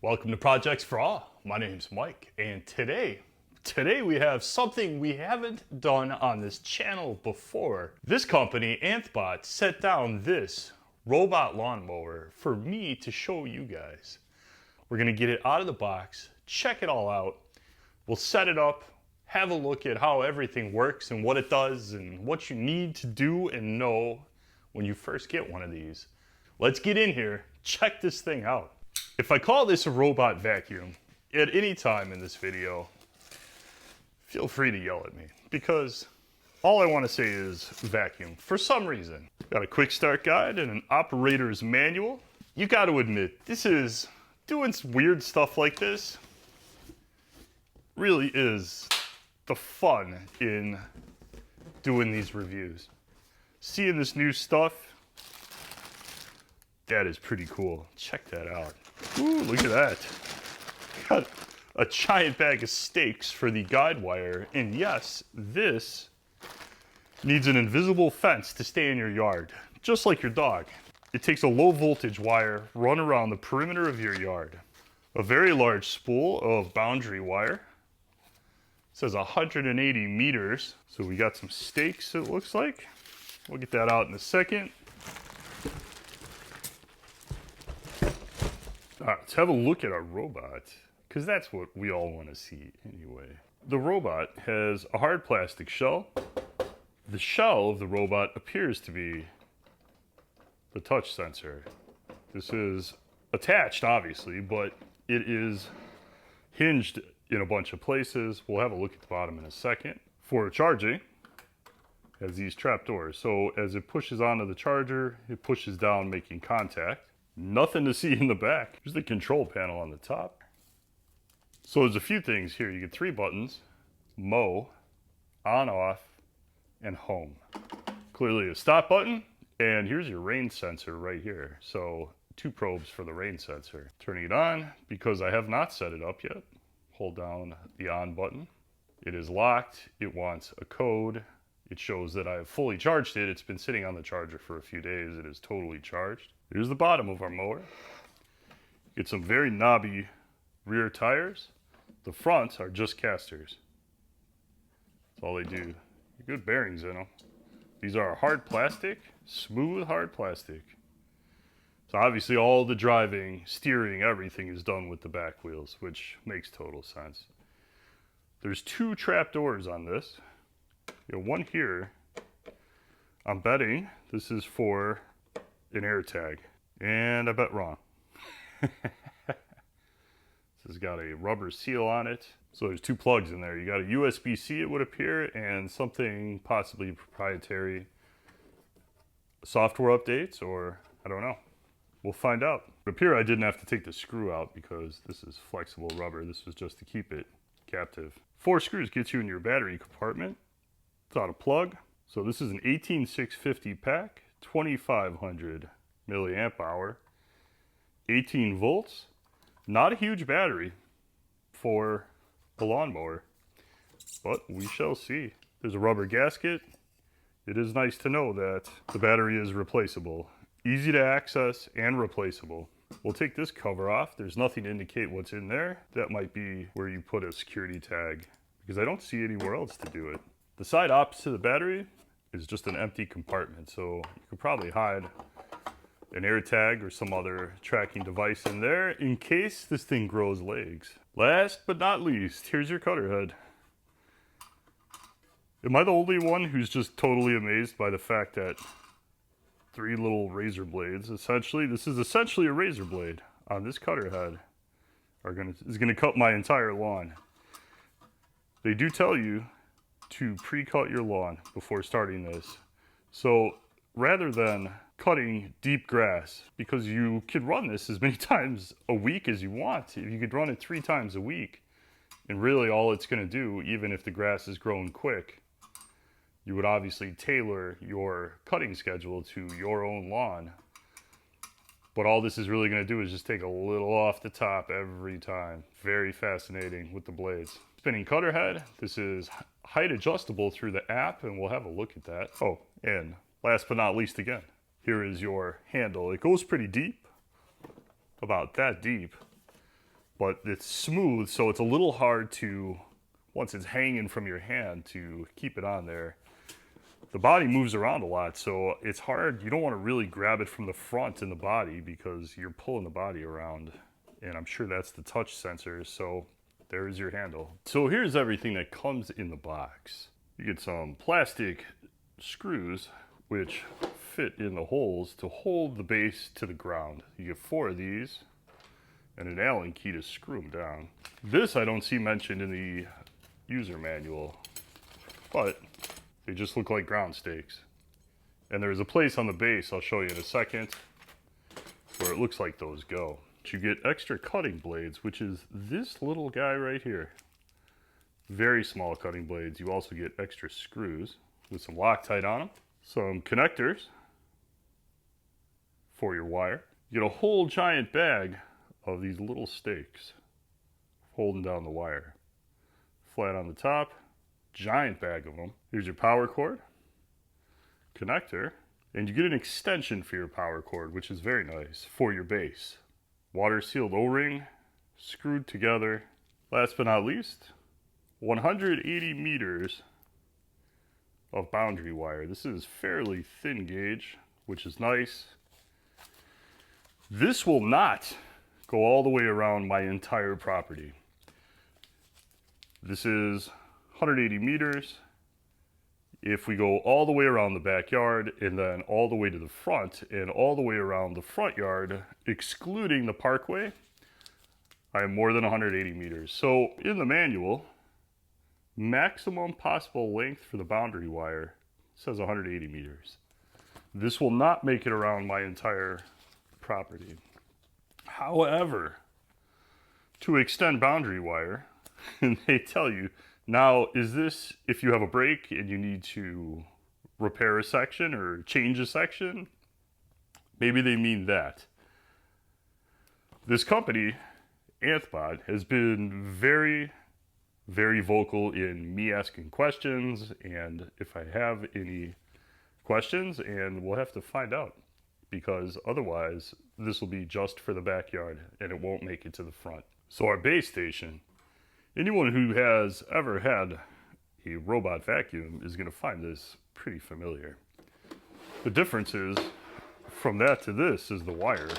Welcome to Projects for All. My name's Mike, and today we have something we haven't done on this channel before. This company, Anthbot, set down this robot lawnmower for me to show you guys. We're gonna get it out of the box, check it all out. We'll set it up, have a look at how everything works and what it does and what you need to do and know when you first get one of these. Let's get in here, check this thing out. If I call this a robot vacuum at any time in this video, feel free to yell at me, because all I want to say is vacuum for some reason. Got a quick start guide and an operator's manual. You got to admit, this is doing weird stuff like this really is the fun in doing these reviews. Seeing this new stuff, that is pretty cool. Check that out. Ooh, look at that. Got a giant bag of stakes for the guide wire. And yes, this needs an invisible fence to stay in your yard, just like your dog. It takes a low voltage wire run around the perimeter of your yard. A very large spool of boundary wire. It says 180 meters. So we got some stakes, it looks like. We'll get that out in a second. All right, let's have a look at our robot, because that's what we all want to see anyway. The robot has a hard plastic shell. The shell of the robot appears to be the touch sensor. This is attached, obviously, but it is hinged in a bunch of places. We'll have a look at the bottom in a second. For charging, it has these trap doors. So as it pushes onto the charger, it pushes down, making contact. Nothing to see in the back. There's the control panel on the top. So there's a few things here. You get 3 buttons: mow, on, off, and home. Clearly a stop button, and here's your rain sensor right here. So 2 probes for the rain sensor. Turning it on, because I have not set it up yet. Hold down the on button. It is locked. It wants a code. It shows that I have fully charged it. It's been sitting on the charger for a few days. It is totally charged. Here's the bottom of our mower. Get some very knobby rear tires. The fronts are just casters. That's all they do. Good bearings in them. These are hard plastic, smooth hard plastic. So obviously all the driving, steering, everything is done with the back wheels, which makes total sense. There's 2 trap doors on this. You know, one here. I'm betting this is for an air tag, and I bet wrong. This has got a rubber seal on it. So there's 2 plugs in there. You got a USB-C, it would appear, and something possibly proprietary software updates, or I don't know. We'll find out. It appear I didn't have to take the screw out because this is flexible rubber. This was just to keep it captive. 4 screws get you in your battery compartment without a plug. So this is an 18650 pack, 2500 milliamp hour, 18 volts. Not a huge battery for a lawnmower, but we shall see. There's a rubber gasket. It is nice to know that the battery is replaceable. Easy to access and replaceable. We'll take this cover off. There's nothing to indicate what's in there. That might be where you put a security tag, because I don't see anywhere else to do it. The side opposite the battery is just an empty compartment, so you could probably hide an air tag or some other tracking device in there in case this thing grows legs. Last but not least, here's your cutter head. Am I the only one who's just totally amazed by the fact that 3 little razor blades, this is essentially a razor blade on this cutter head, is gonna cut my entire lawn. They do tell you to pre-cut your lawn before starting this. So rather than cutting deep grass, because you could run this as many times a week as you want. You could run it 3 times a week, and really all it's going to do, even if the grass is growing quick, you would obviously tailor your cutting schedule to your own lawn. But all this is really going to do is just take a little off the top every time. Very fascinating with the blades. Spinning cutter head. This is height adjustable through the app, and we'll have a look at that. Oh, and last but not least again, here is your handle. It goes pretty deep, about that deep. but it's smooth, so it's a little hard to, once it's hanging from your hand, to keep it on there. The body moves around a lot, so it's hard. You don't want to really grab it from the front in the body because you're pulling the body around, and I'm sure that's the touch sensor. So there's your handle. So here's everything that comes in the box. You get some plastic screws which fit in the holes to hold the base to the ground. You get 4 of these and an Allen key to screw them down. This I don't see mentioned in the user manual, but they just look like ground stakes. And there's a place on the base, I'll show you in a second, where it looks like those go. You get extra cutting blades, which is this little guy right here. Very small cutting blades. You also get extra screws with some Loctite on them. Some connectors for your wire. You get a whole giant bag of these little stakes holding down the wire. Flat on the top, giant bag of them. Here's your power cord, connector, and you get an extension for your power cord, which is very nice for your base. Water sealed O-ring, screwed together. Last but not least, 180 meters of boundary wire. This is fairly thin gauge, which is nice. This will not go all the way around my entire property. This is 180 meters. If we go all the way around the backyard and then all the way to the front and all the way around the front yard, excluding the parkway, I am more than 180 meters. So in the manual, maximum possible length for the boundary wire says 180 meters. This will not make it around my entire property. However, to extend boundary wire, and they tell you, now is this if you have a break and you need to repair a section or change a section? Maybe they mean that. This company, Anthbot, has been very vocal in me asking questions, and if I have any questions, and we'll have to find out, because otherwise this will be just for the backyard and it won't make it to the front. So our base station, anyone who has ever had a robot vacuum is going to find this pretty familiar. The difference is from that to this is the wire.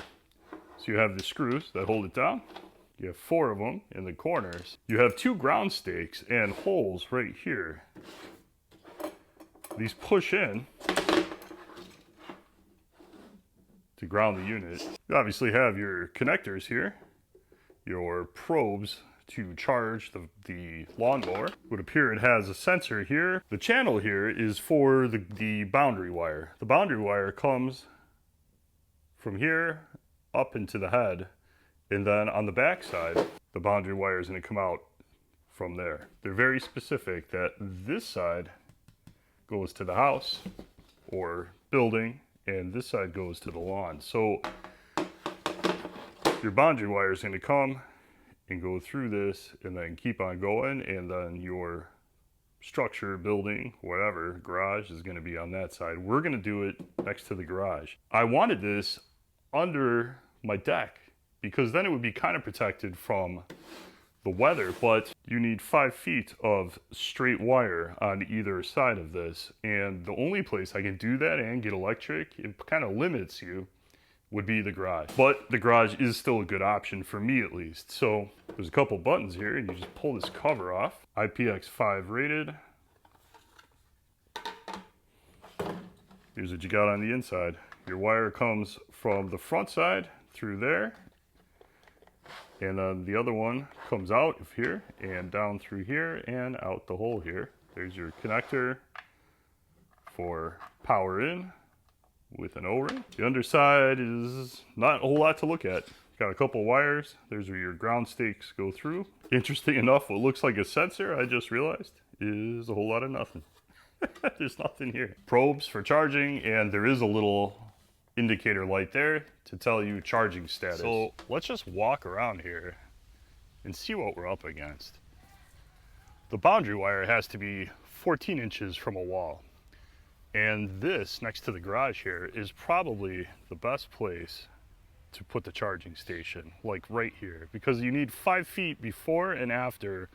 So you have the screws that hold it down. You have 4 of them in the corners. You have 2 ground stakes and holes right here. These push in to ground the unit. You obviously have your connectors here, your probes to charge the lawnmower. It would appear it has a sensor here. The channel here is for the boundary wire. The boundary wire comes from here up into the head, and then on the back side, the boundary wire is going to come out from there. They're very specific that this side goes to the house or building, and this side goes to the lawn. So your boundary wire is going to come and go through this and then keep on going, and then your structure, building, whatever, garage is going to be on that side. We're going to do it next to the garage. I wanted this under my deck because then it would be kind of protected from the weather, but you need 5 feet of straight wire on either side of this, and the only place I can do that and get electric, it kind of limits you, would be the garage. But the garage is still a good option for me at least. So there's a couple buttons here and you just pull this cover off. IPX5 rated. Here's what you got on the inside. Your wire comes from the front side through there, and then the other one comes out of here and down through here and out the hole here. There's your connector for power in with an O-ring. The underside is not a whole lot to look at. Got a couple wires. There's where your ground stakes go through. Interesting enough, what looks like a sensor, I just realized, is a whole lot of nothing. There's nothing here. Probes for charging, and there is a little indicator light there to tell you charging status. So let's just walk around here and see what we're up against. The boundary wire has to be 14 inches from a wall. And this next to the garage here is probably the best place to put the charging station, like right here, because you need 5 feet before and after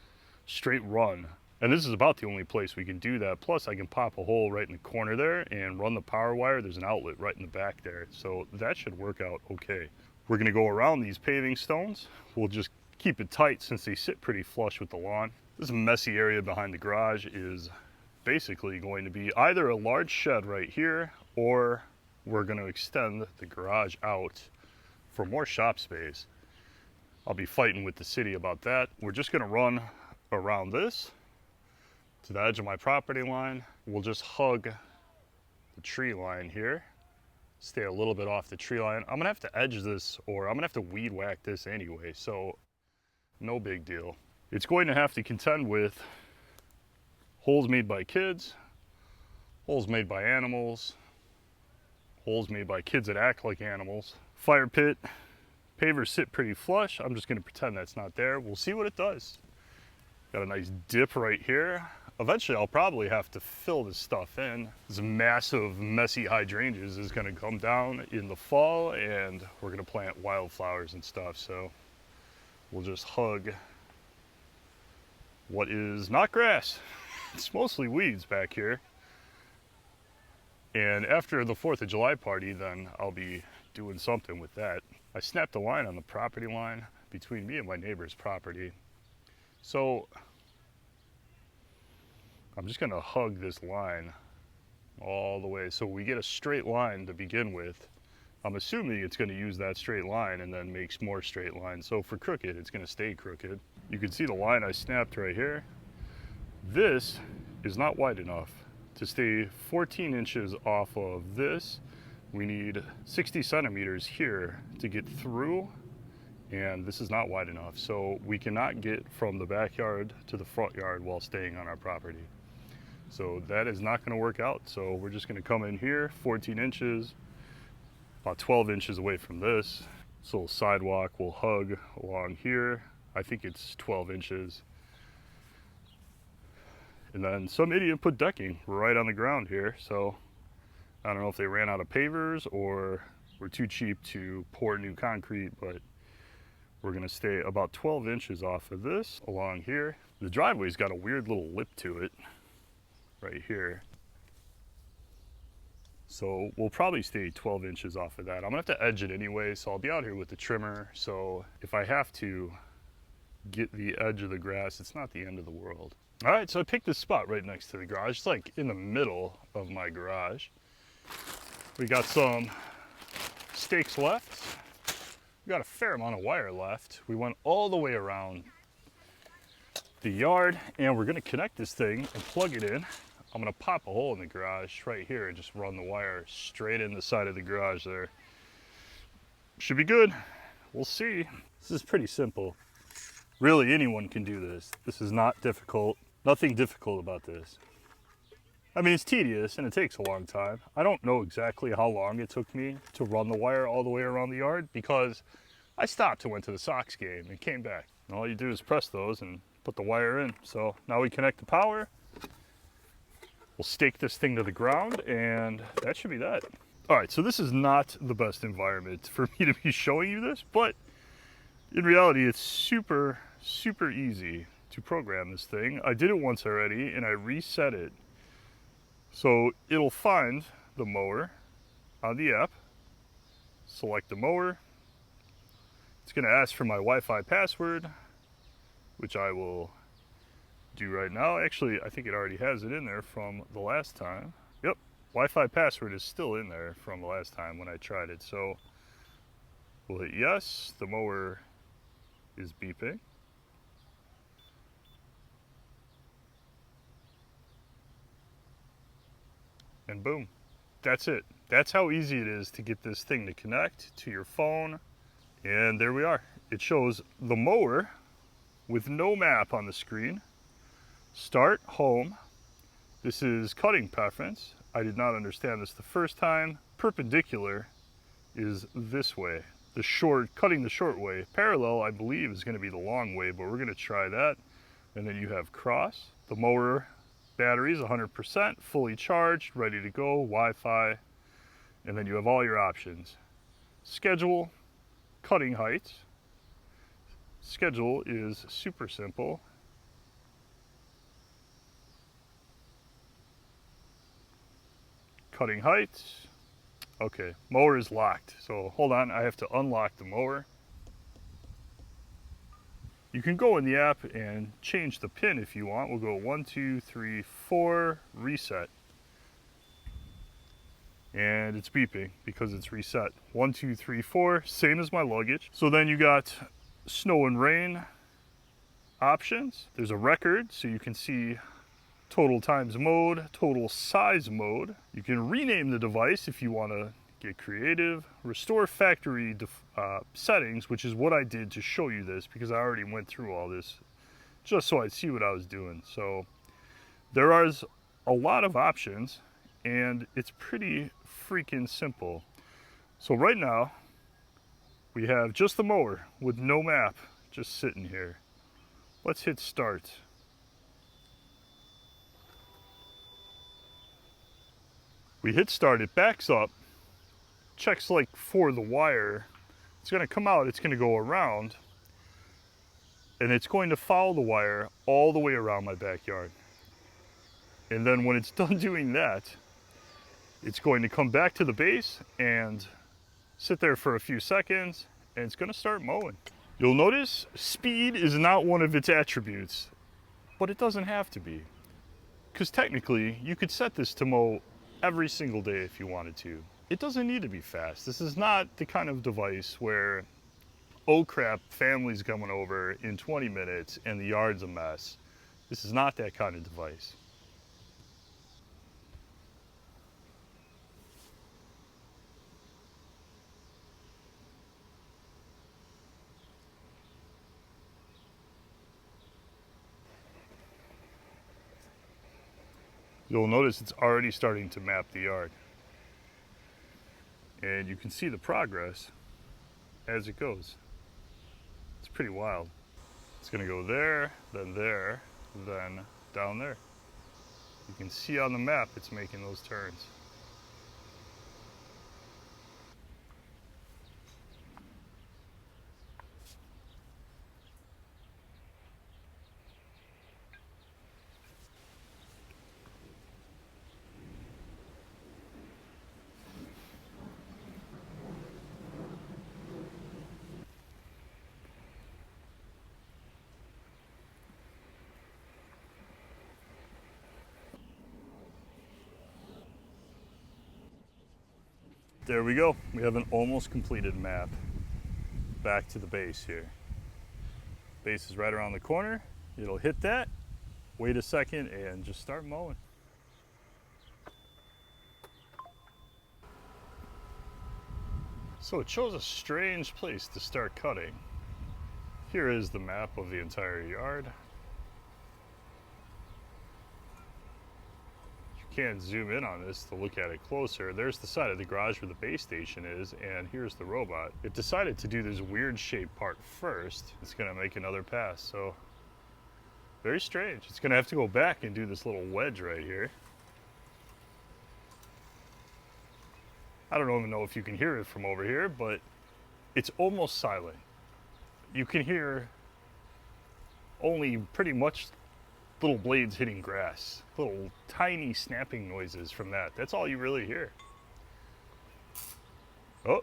straight run. And this is about the only place we can do that. Plus I can pop a hole right in the corner there and run the power wire. There's an outlet right in the back there. So that should work out okay. We're gonna go around these paving stones. We'll just keep it tight since they sit pretty flush with the lawn. This messy area behind the garage is basically going to be either a large shed right here, or we're gonna extend the garage out for more shop space. I'll be fighting with the city about that. We're just gonna run around this to the edge of my property line. We'll just hug the tree line here, stay a little bit off the tree line. I'm gonna have to edge this, or I'm gonna have to weed whack this anyway, so no big deal. It's going to have to contend with holes made by kids, holes made by animals, holes made by kids that act like animals. Fire pit, pavers sit pretty flush. I'm just gonna pretend that's not there. We'll see what it does. Got a nice dip right here. Eventually I'll probably have to fill this stuff in. This massive, messy hydrangeas is gonna come down in the fall, and we're gonna plant wildflowers and stuff, so we'll just hug what is not grass. It's mostly weeds back here. And after the 4th of July party, then I'll be doing something with that. I snapped a line on the property line between me and my neighbor's property. So I'm just gonna hug this line all the way so we get a straight line to begin with. I'm assuming it's gonna use that straight line and then makes more straight lines. So for crooked, it's gonna stay crooked. You can see the line I snapped right here. This is not wide enough to stay 14 inches off of this. We need 60 centimeters here to get through, and this is not wide enough. So we cannot get from the backyard to the front yard while staying on our property. So that is not gonna work out. So we're just gonna come in here, 14 inches, about 12 inches away from this. This little sidewalk will hug along here. I think it's 12 inches. And then some idiot put decking right on the ground here. So I don't know if they ran out of pavers or were too cheap to pour new concrete, but we're gonna stay about 12 inches off of this along here. The driveway's got a weird little lip to it right here. So we'll probably stay 12 inches off of that. I'm gonna have to edge it anyway, so I'll be out here with the trimmer. So if I have to get the edge of the grass, it's not the end of the world. All right, so I picked this spot right next to the garage. It's like in the middle of my garage. We got some stakes left. We got a fair amount of wire left. We went all the way around the yard, and we're gonna connect this thing and plug it in. I'm gonna pop a hole in the garage right here and just run the wire straight in the side of the garage there. Should be good. We'll see. This is pretty simple. Really, anyone can do this. This is not difficult. Nothing difficult about this. I mean, it's tedious and it takes a long time. I don't know exactly how long it took me to run the wire all the way around the yard, because I stopped and went to the Sox game and came back. And all you do is press those and put the wire in. So now we connect the power. We'll stake this thing to the ground, and that should be that. All right, so this is not the best environment for me to be showing you this, but in reality, it's super, super easy to program this thing. I did it once already, and I reset it. So it'll find the mower on the app, select the mower. It's gonna ask for my Wi-Fi password, which I will do right now. Actually, I think it already has it in there from the last time. Yep, Wi-Fi password is still in there from the last time when I tried it. So we'll hit yes. The mower is beeping. And boom, that's it. That's how easy it is to get this thing to connect to your phone. And there we are. It shows the mower with no map on the screen. Start, home. This is cutting preference. I did not understand this the first time. Perpendicular is this way. The short, cutting the short way. Parallel, I believe, is going to be the long way, but we're going to try that. And then you have cross. The mower battery is 100%, fully charged, ready to go, Wi-Fi. And then you have all your options. Schedule, cutting height. Schedule is super simple. Cutting height. Okay, mower is locked. So hold on, I have to unlock the mower. You can go in the app and change the pin if you want. We'll go 1, 2, 3, 4, reset. And it's beeping because it's reset. 1, 2, 3, 4, same as my luggage. So then you got snow and rain options. There's a record, so you can see total times mowed, total size mowed. You can rename the device if you want to get creative. Restore factory settings, which is what I did to show you this because I already went through all this just so I'd see what I was doing. So there is a lot of options and it's pretty freaking simple. So right now we have just the mower with no map just sitting here. Let's hit start. We hit start, it backs up, checks like for the wire. It's going to come out, it's going to go around, and it's going to follow the wire all the way around my backyard. And then when it's done doing that, it's going to come back to the base and sit there for a few seconds, and it's going to start mowing. You'll notice speed is not one of its attributes, but it doesn't have to be. Because technically, you could set this to mow every single day if you wanted to. It doesn't need to be fast. This is not the kind of device where, oh crap, family's coming over in 20 minutes and the yard's a mess. This is not that kind of device. You'll notice it's already starting to map the yard. And you can see the progress as it goes. It's pretty wild. It's gonna go there, then down there. You can see on the map it's making those turns. There we go. We have an almost completed map. Back to the base here. Base is right around the corner. It'll hit that, wait a second, and just start mowing. So it chose a strange place to start cutting. Here is the map of the entire yard. Can't zoom in on this to look at it closer. There's the side of the garage where the base station is, and here's the robot. It decided to do this weird shaped part first. It's gonna make another pass, so very strange. It's gonna have to go back and do this little wedge right here. I don't even know if you can hear it from over here, but it's almost silent. You can hear only pretty much little blades hitting grass, little tiny snapping noises from that. That's all you really hear. Oh,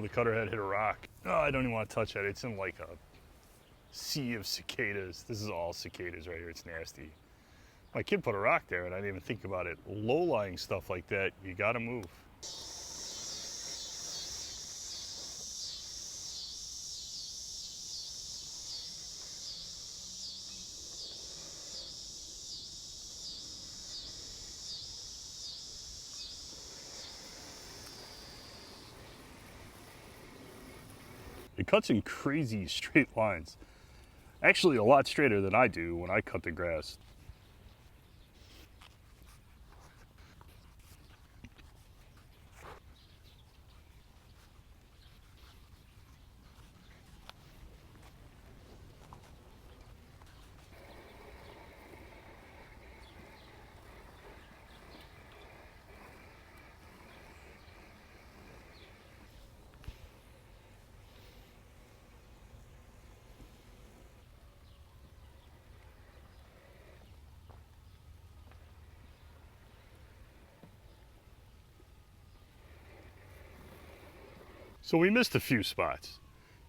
the cutter head hit a rock. Oh, I don't even want to touch that. It's in like a sea of cicadas. This is all cicadas right here. It's nasty. My kid put a rock there and I didn't even think about it. Low-lying stuff like that, you gotta move. It cuts in crazy straight lines. Actually, a lot straighter than I do when I cut the grass. So we missed a few spots.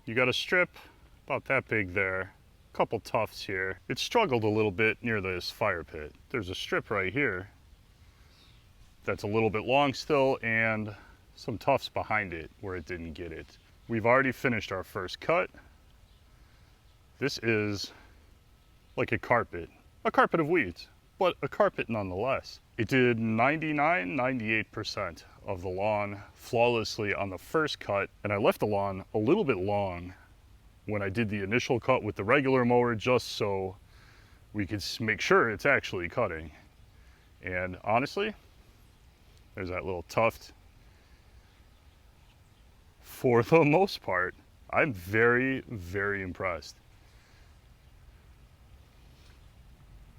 You got a strip about that big there, a couple tufts here. It struggled a little bit near this fire pit. There's a strip right here that's a little bit long still, and some tufts behind it where it didn't get it. We've already finished our first cut. This is like a carpet of weeds, but a carpet nonetheless. It did 98% of the lawn flawlessly on the first cut, and I left the lawn a little bit long when I did the initial cut with the regular mower, just so we could make sure it's actually cutting. And honestly, there's that little tuft. For the most part, I'm very, very impressed.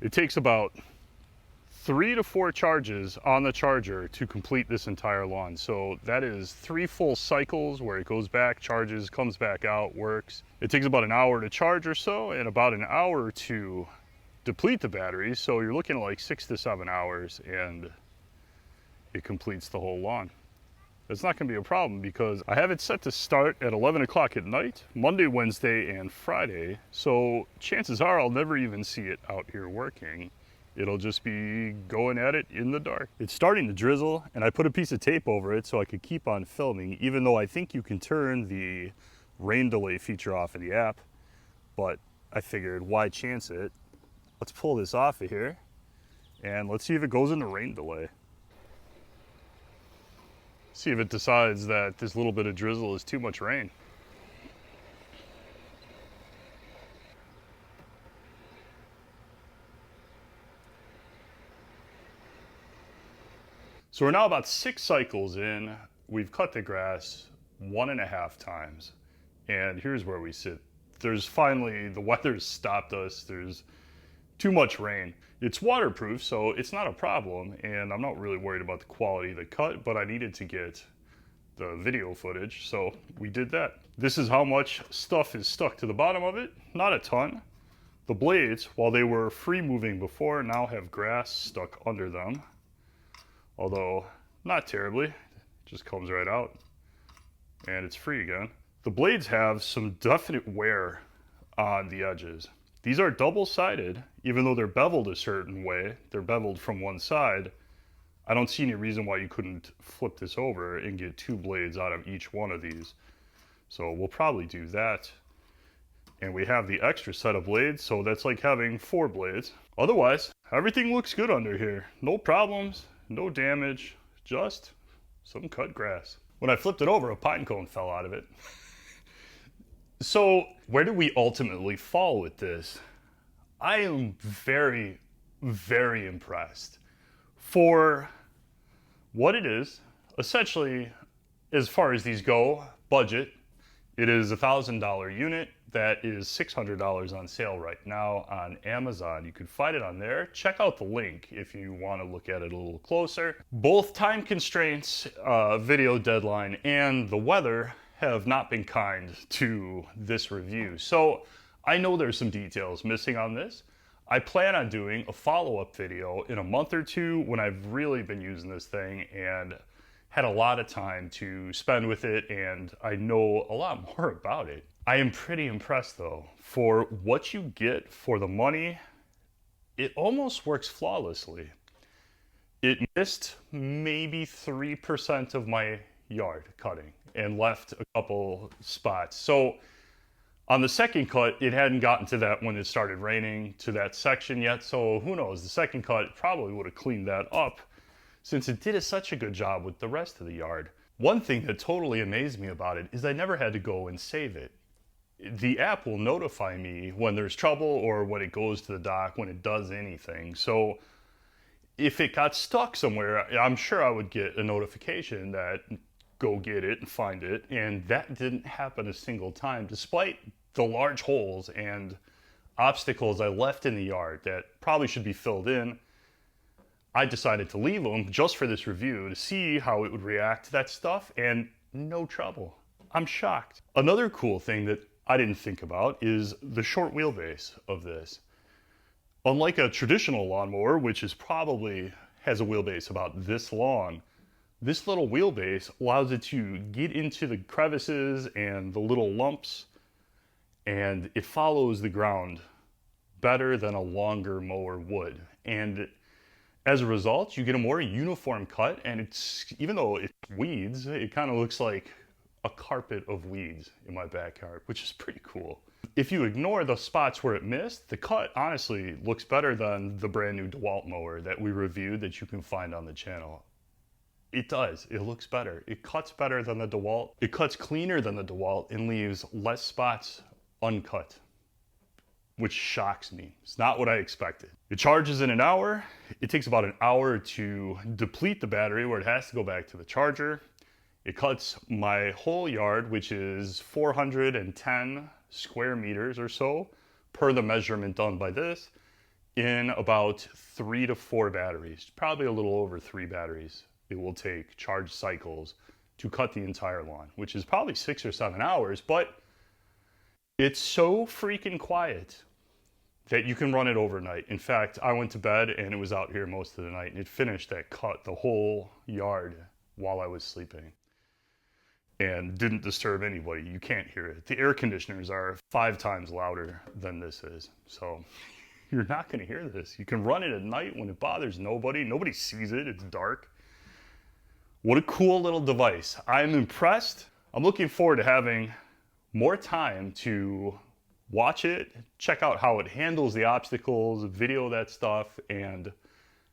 It takes about 3 to 4 charges on the charger to complete this entire lawn. So that is 3 full cycles where it goes back, charges, comes back out, works. It takes about an hour to charge or so, and about an hour to deplete the batteries. So you're looking at like 6 to 7 hours, and it completes the whole lawn. That's not gonna be a problem because I have it set to start at 11 o'clock at night, Monday, Wednesday, and Friday. So chances are I'll never even see it out here working. It'll just be going at it in the dark. It's starting to drizzle, and I put a piece of tape over it so I could keep on filming, even though I think you can turn the rain delay feature off of the app. But I figured, why chance it? Let's pull this off of here, and let's see if it goes into rain delay. See if it decides that this little bit of drizzle is too much rain. So we're now about 6 cycles in. We've cut the grass 1.5 times. And here's where we sit. There's finally, the weather's stopped us. There's too much rain. It's waterproof, so it's not a problem. And I'm not really worried about the quality of the cut, but I needed to get the video footage, so we did that. This is how much stuff is stuck to the bottom of it. Not a ton. The blades, while they were free moving before, now have grass stuck under them. Although, not terribly. It just comes right out. And it's free again. The blades have some definite wear on the edges. These are double-sided, even though they're beveled a certain way. They're beveled from one side. I don't see any reason why you couldn't flip this over and get 2 blades out of each one of these. So we'll probably do that. And we have the extra set of blades, so that's like having 4 blades. Otherwise, everything looks good under here. No problems, no damage, just some cut grass. When I flipped it over, a pine cone fell out of it. So where do we ultimately fall with this? I am very, very impressed. For what it is, essentially, as far as these go, budget, it is a $1,000 unit that is $600 on sale right now on Amazon. You can find it on there. Check out the link if you want to look at it a little closer. Both time constraints, video deadline, and the weather have not been kind to this review. So I know there's some details missing on this. I plan on doing a follow-up video in a month or 2 when I've really been using this thing and had a lot of time to spend with it, and I know a lot more about it. I am pretty impressed though. For what you get for the money, it almost works flawlessly. It missed maybe 3% of my yard cutting and left a couple spots. So on the second cut, it hadn't gotten to that when it started raining to that section yet, so who knows, the second cut probably would have cleaned that up since it did such a good job with the rest of the yard. One thing that totally amazed me about it is I never had to go and save it. The app will notify me when there's trouble or when it goes to the dock, when it does anything. So if it got stuck somewhere, I'm sure I would get a notification that go get it and find it, and that didn't happen a single time, despite the large holes and obstacles I left in the yard that probably should be filled in. I decided to leave them just for this review to see how it would react to that stuff, and no trouble. I'm shocked. Another cool thing that I didn't think about is the short wheelbase of this. Unlike a traditional lawnmower, which is probably has a wheelbase about this long, This little wheelbase allows it to get into the crevices and the little lumps, and it follows the ground better than a longer mower would. And as a result, you get a more uniform cut, and it's, even though it's weeds, it kind of looks like a carpet of weeds in my backyard, which is pretty cool. If you ignore the spots where it missed, the cut honestly looks better than the brand new DeWalt mower that we reviewed that you can find on the channel. It does. It looks better. It cuts better than the DeWalt. It cuts cleaner than the DeWalt and leaves less spots uncut, which shocks me. It's not what I expected. It charges in an hour. It takes about an hour to deplete the battery where it has to go back to the charger. It cuts my whole yard, which is 410 square meters or so, per the measurement done by this, in about 3 to 4 batteries, probably a little over 3 batteries. It will take charge cycles to cut the entire lawn, which is probably 6 or 7 hours, but it's so freaking quiet that you can run it overnight. In fact, I went to bed and it was out here most of the night, and it finished that cut the whole yard while I was sleeping and didn't disturb anybody. You can't hear it. The air conditioners are 5 times louder than this is, so you're not going to hear this. You can run it at night when it bothers nobody. Nobody sees it. It's dark. What a cool little device. I'm impressed. I'm looking forward to having more time to watch it, check out how it handles the obstacles, video that stuff, and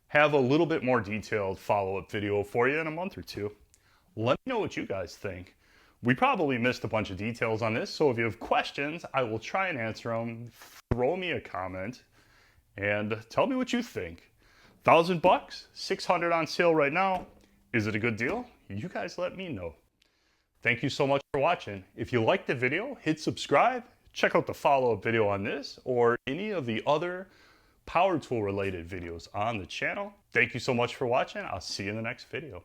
have a little bit more detailed follow-up video for you in a month or two. Let me know what you guys think. We probably missed a bunch of details on this, so if you have questions, I will try and answer them. Throw me a comment and tell me what you think. $1,000, $600 on sale right now. Is it a good deal? You guys let me know. Thank you so much for watching. If you liked the video, hit subscribe. Check out the follow-up video on this or any of the other power tool related videos on the channel. Thank you so much for watching. I'll see you in the next video.